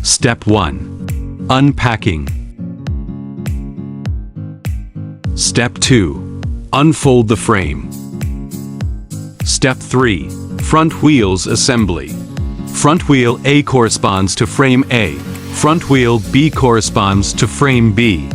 Step 1. Unpacking. Step 2. Unfold the frame. Step 3. Front wheels assembly. Front wheel A corresponds to frame A. Front wheel B corresponds to frame B.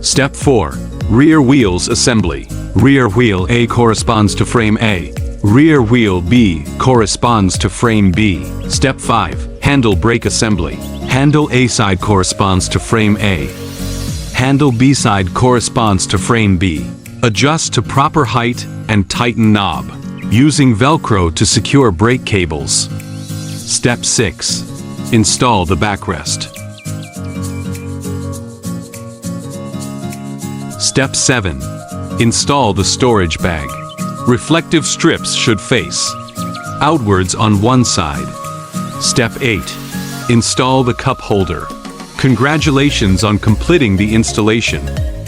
Step 4. Rear wheels assembly. Rear wheel A corresponds to frame A. Rear wheel B corresponds to frame B. Step 5. Handle brake assembly. Handle A side corresponds to frame A. Handle B side corresponds to frame B. Adjust to proper height and tighten knob, using Velcro to secure brake cables. Step 6. Install the backrest. Step 7. Install the storage bag. Reflective strips should face outwards on one side. Step 8. Install the cup holder. Congratulations on completing the installation.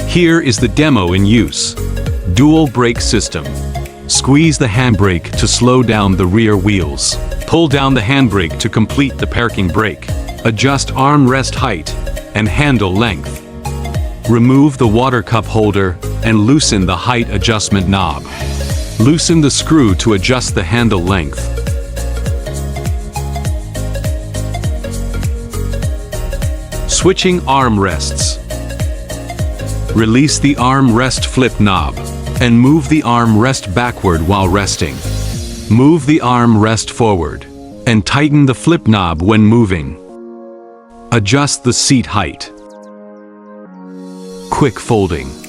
Here is the demo in use. Dual brake system. Squeeze the handbrake to slow down the rear wheels. Pull down the handbrake to complete the parking brake. Adjust armrest height and handle length. Remove the water cup holder and loosen the height adjustment knob. Loosen the screw to adjust the handle length. Switching armrests. Release the armrest flip knob and move the armrest backward while resting. Move the armrest forward and tighten the flip knob when moving. Adjust the seat height. Quick folding.